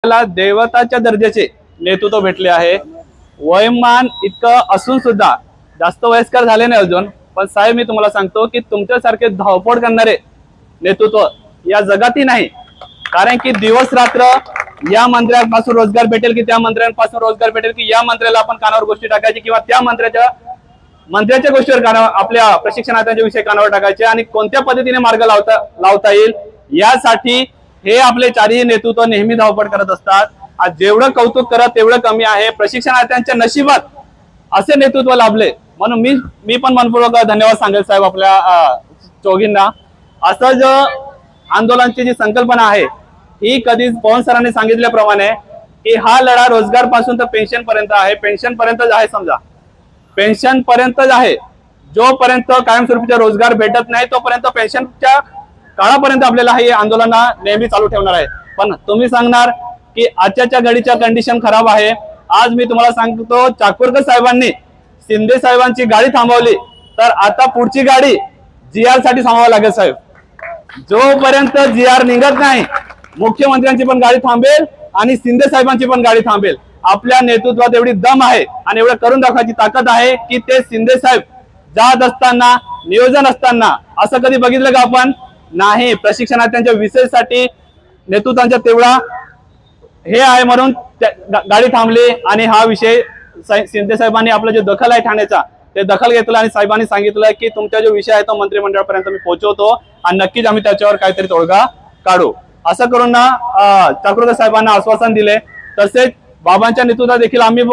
आपल्याला देवताच्या दर्जाचे नेतृत्व भेटले आहे। वयोमान इतकं असून सुद्धा जास्त वयस्कर झाले नाही अजून, पण साहेब मी तुम्हाला सांगतो की तुमच्यासारखे धावपळ करणारे नेतृत्व या जगातही नाही। कारण की दिवस रात्र या मंत्र्यांपासून रोजगार भेटेल की त्या मंत्र्यांपासून रोजगार भेटेल की या मंत्र्याला आपण कानावर गोष्टी टाकायची किंवा त्या मंत्र्याच्या गोष्टीवर कानावर आपल्या प्रशिक्षणार्थ्यांच्या विषय कानावर टाकायचे आणि कोणत्या पद्धतीने मार्ग लावता येईल यासाठी हे आपले चारही नेतृत्व नेहमी धावपळ करत असतात। आज जेवढं कौतुक करत तेवढं कमी आहे। प्रशिक्षणार्थ्यांच्या नशिबात असे नेतृत्व लाभले म्हणून मी पण मनपूर्वक धन्यवाद सांगेल साहेब आपल्या चौघींना। असं जो आंदोलनाची जी संकल्पना आहे ही कधीच पवन सरांनी सांगितल्याप्रमाणे की हा लढा रोजगार पासून तर पेन्शन पर्यंत आहे। पेन्शन पर्यंतच आहे, समजा पेन्शन पर्यंतच आहे। जोपर्यंत कायमस्वरूपीचा रोजगार भेटत नाही तोपर्यंत पेन्शनच्या काळापर्यंत आपल्याला हे आंदोलन नेहमी चालू ठेवणार आहे। पण तुम्ही सांगणार की आजच्या घडीच्या कंडिशन खराब आहे। आज मी तुम्हाला सांगतो चाकूरकर साहेबांनी शिंदे साहेबांची गाडी थांबवली तर आता पुढची गाडी जीआर साठी थांबवावी लागेल साहेब। जोपर्यंत जीआर निघत नाही मुख्यमंत्र्यांची पण गाडी थांबेल आणि शिंदे साहेबांची पण गाडी थांबेल। आपल्या नेतृत्वात एवढी दम आहे आणि एवढं करून दाखवायची ताकद आहे की ते शिंदे साहेब जात असताना नियोजन असताना असं कधी बघितलं का आपण? नाही। प्रशिक्षणार्थ्यांच्या विषयासाठी नेतृत्वांच्या तेवढा हे आहे म्हणून गाडी थांबली आणि हा विषय शिंदे साहेबांनी आपलं जे दखल आहे ठाण्याचा ते दखल घेतलं आणि साहेबांनी सांगितलं की तुमचा जो विषय आहे तो मंत्रिमंडळापर्यंत मी पोहोचवतो आणि नक्कीच आम्ही त्याच्यावर काहीतरी तोडगा काढू असं करून चाकूरकर साहेबांना आश्वासन दिले। तसेच बाबांच्या नेतृत्वात देखील आम्ही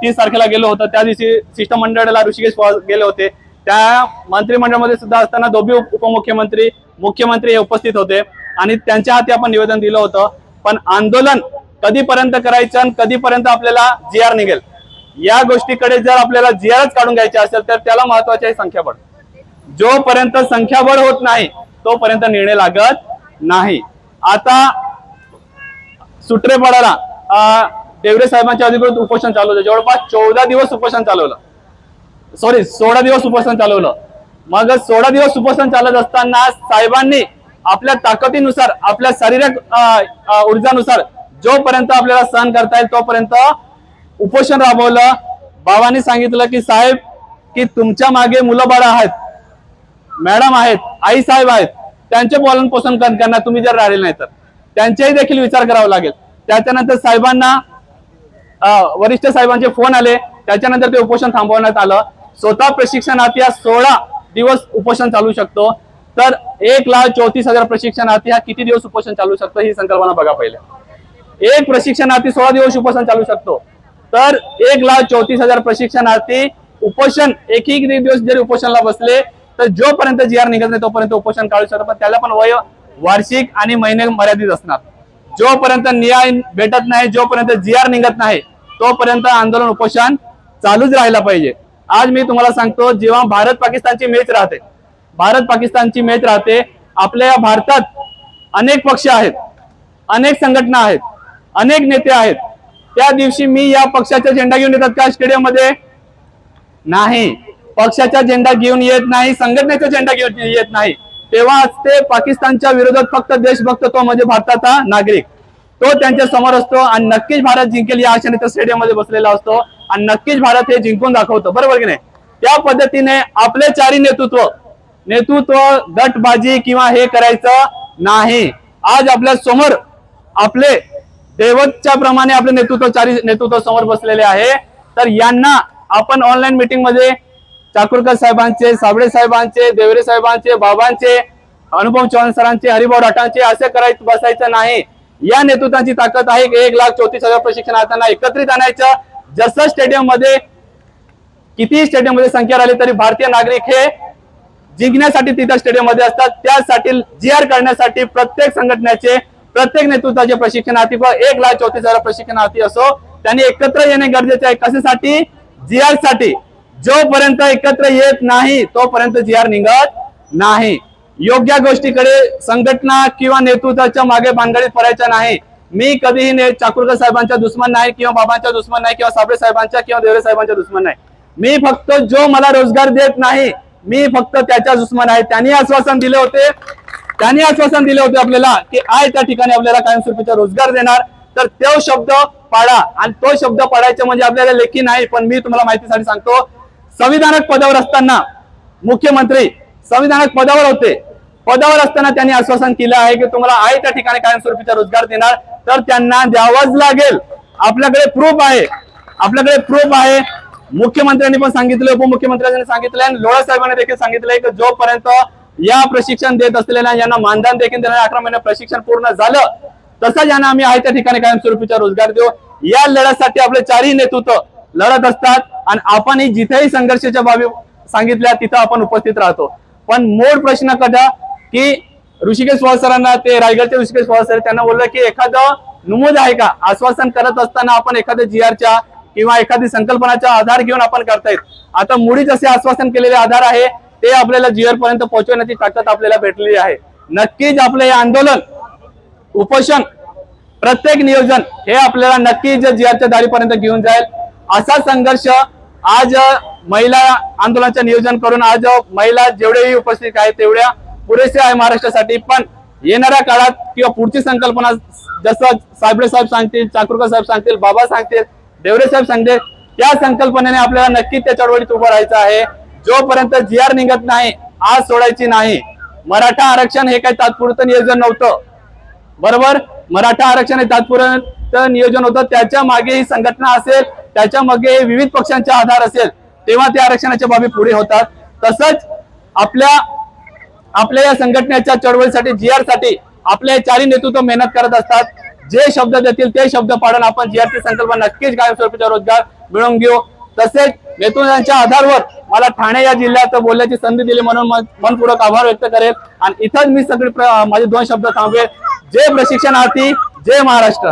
30 तारखेला गेलो होतो। त्या दिवशी शिष्टमंडळाला ऋषिकेश गेले होते। त्या मंत्रिमंडळामध्ये सुद्धा असताना दोन्ही उपमुख्यमंत्री मुख्यमंत्री हे उपस्थित होते आणि त्यांच्या हाती आपण निवेदन दिलं होतं। पण आंदोलन कधीपर्यंत करायचं आणि कधीपर्यंत आपल्याला जीआर निघेल या गोष्टीकडे जर आपल्याला जीआरच काढून घ्यायचे असेल तर त्याला महत्वाचे आहे संख्याबळ। जोपर्यंत संख्याबळ होत नाही तोपर्यंत निर्णय लागत नाही। आता सुत्रेपाडाला देवरे साहेबांच्या अधिकृत उपोषण चालवलं, जवळपास 14 दिवस उपोषण चालवलं, 16 दिवस उपोषण चालवलं। मग 16 दिवस उपोषण चालत असताना साहेबांनी आपल्या ताकदीनुसार आपल्या शारीरिक ऊर्जानुसार जोपर्यंत आपल्याला सहन करता येईल तोपर्यंत उपोषण राबवलं। बाबांनी सांगितलं की साहेब की तुमच्या मागे मुलं बाळ आहेत, मॅडम आहेत, आई साहेब आहेत, त्यांचे पालन पोषण करणार तुम्ही जर राहिले नाही तर त्यांचाही देखील विचार करावा लागेल। त्याच्यानंतर साहेबांना वरिष्ठ साहेबांचे फोन आले, त्याच्यानंतर ते उपोषण थांबवण्यात आलं। स्वतः प्रशिक्षणार्थी 16 दिवस उपोषण चालू शकतो तर 1,34,000 प्रशिक्षणार्थी हा किती दिवस उपोषण चालू शकतो ही संकल्पना बघा पहिले। एक प्रशिक्षणार्थी 16 दिवस उपोषण चालू शकतो तर 1,34,000 प्रशिक्षणार्थी उपोषण एकही दिवस जरी उपोषणला बसले तर जोपर्यंत जीआर निघत नाही तोपर्यंत उपोषण काढू शकतो। पण त्याला पण वय वार्षिक आणि महिने मर्यादित असणार। जोपर्यंत न्याय भेटत नाही जोपर्यंत जीआर निघत नाही तोपर्यंत आंदोलन उपोषण चालूच राहायला पाहिजे। आज मी तुम्हाला सांगतो जेव्हा भारत पाकिस्तानची मॅच राहते आपल्या भारतात अनेक पक्ष आहेत, अनेक संघटना आहेत, अनेक नेते आहेत। त्या दिवशी मी या पक्षाचा झेंडा घेऊन येतात का स्टेडियम मध्ये? नाही। पक्षाचा झेंडा घेऊन येत नाही, संघटनेचा झेंडा घेऊन येत नाही। तेव्हा असते पाकिस्तानच्या विरोधात फक्त देशभक्त तो म्हणजे भारताचा नागरिक, तो त्यांच्या समोर असतो आणि नक्कीच भारत जिंकेल या आशेने त्या स्टेडियम मध्ये बसलेला असतो आणि नक्कीच भारत हे जिंकून दाखवतो, बरोबर की नाही? त्या पद्धतीने आपले चारही नेतृत्व गटबाजी किंवा हे करायचं नाही। आज आपल्या समोर आपले देवतच्या प्रमाणे आपले नेतृत्व समोर बसलेले आहे। तर यांना आपण ऑनलाईन मीटिंग मध्ये चाकूरकर साहेबांचे, साबळे साहेबांचे, देवरे साहेबांचे, बाबांचे, अनुपम चव्हाण सरांचे, हरिभाऊ राठांचे असे करायचं बसायचं नाही। या नेतृत्वाची ताकद आहे 1,34,000 प्रशिक्षणार्थ्यांना एकत्रित आणायचं। जसं स्टेडियम मध्ये किती स्टेडियम मध्ये संख्या राहिली तरी भारतीय नागरिक हे जिंकण्यासाठी तिथं स्टेडियम मध्ये असतात। त्यासाठी जीआर करण्यासाठी प्रत्येक संघटनेचे प्रत्येक नेतृत्वाचे प्रशिक्षणार्थी 1,34,000 प्रशिक्षणार्थी असो त्यांनी एकत्र येणे गरजेचे आहे। कशासाठी? जीआर साठी। जोपर्यंत एकत्र येत नाही तोपर्यंत जीआर निघत नाही। योग्य गोष्टीकडे संघटना किंवा नेतृत्वाच्या मागे भानगडीत पडायचं नाही। मी कधीही चाकूरकर साहेबांच्या दुश्मन नाही किंवा बाबांच्या दुश्मन नाही किंवा साबळे साहेबांच्या किंवा देवरे साहेबांच्या दुश्मन नाही। मी फक्त जो मला रोजगार देत नाही मी फक्त त्याच्या दुश्मन आहे। त्यांनी आश्वासन दिले होते आपल्याला की त्या ठिकाणी आपल्याला कायमस्वरूपीचा रोजगार देणार। तर तो शब्द पाळा. आणि तो शब्द पाळायचा म्हणजे आपल्याला लेखी नाही, पण मी तुम्हाला माहितीसाठी सांगतो, संविधानिक पदावर असताना मुख्यमंत्री संविधानिक पदावर होते, पदावर असताना त्यांनी आश्वासन केलं आहे की तुम्हाला आहे त्या ठिकाणी कायमस्वरूपीचा रोजगार देणार, तर त्यांना द्यावाच लागेल. आपल्याकडे प्रूफ आहे, आपल्याकडे प्रूफ आहे. मुख्यमंत्र्यांनी पण सांगितलं, उपमुख्यमंत्र्यांनी सांगितलं आणि लोढा साहेबांनी देखील सांगितलंय की जोपर्यंत या प्रशिक्षण देत असलेल्या यांना मानधन देखील देणार 18 महिने प्रशिक्षण पूर्ण झालं, तसंच यांना आम्ही आहे त्या ठिकाणी कायमस्वरूपीचा रोजगार देऊ. या लढ्यासाठी आपले चारही नेतृत्व लढत असतात आणि आपण जिथेही संघर्षाच्या बाबी सांगितल्या तिथं आपण उपस्थित राहतो. पण मूळ प्रश्न कसा की ऋषिकेश पवार सरांना, ते रायगडचे ऋषिकेश पवार सर, त्यांना बोललं की एखादं नमूद आहे का, आश्वासन करत असताना आपण एखाद्या जीआरच्या किंवा एखादी संकल्पनाचा आधार घेऊन आपण करतायत. आता मुळीच असे आश्वासन केलेले आधार आहे ते आपल्याला जीआर पर्यंत पोहोचवण्याची ताकद आपल्याला भेटलेली आहे. नक्कीच आपलं हे आंदोलन, उपोषण, प्रत्येक नियोजन हे आपल्याला नक्कीच जीआरच्या दारीपर्यंत घेऊन जाईल. असा संघर्ष आज महिला आंदोलनाचं नियोजन करून आज महिला जेवढेही उपस्थित आहेत तेवढ्या पुरेसे आहे महाराष्ट्रासाठी. पण येणाऱ्या काळात किंवा पुढची संकल्पना जसं साहेब सांगतील, चाकूरकर साहेब सांगतील, बाबा सांगतील, देवरे साहेब सांगतील, त्या संकल्पनेने आपल्याला नक्कीच त्या चळवळीत उभं राहायचं आहे. जोपर्यंत जीआर निघत नाही आज सोडायची नाही. मराठा आरक्षण हे काही तात्पुरतं नियोजन नव्हतं, बरोबर. मराठा आरक्षण हे तात्पुरतं नियोजन होतं, त्याच्या मागे ही संघटना असेल, त्याच्या मागे विविध पक्षांचा आधार असेल, तेव्हा त्या आरक्षणाच्या बाबी पुढे होतात. तसंच आपल्या या संघटनेच्या चळवळीसाठी, जीआर साठी आपले चारही नेतृत्व मेहनत करत असतात. जे शब्द देतील ते शब्द पाळून आपण जीआरची संकल्पना नक्कीच कायमस्वरूपीचा रोजगार मिळवून घेऊ. तसेच नेतृत्वाच्या आधारावर मला ठाणे या जिल्ह्यात बोलण्याची संधी दिली म्हणून मनपूर्वक आभार व्यक्त करेल. आणि इथंच मी सगळे माझे 2 शब्द थांबवेल. जय प्रशिक्षणार्थी, जय महाराष्ट्र.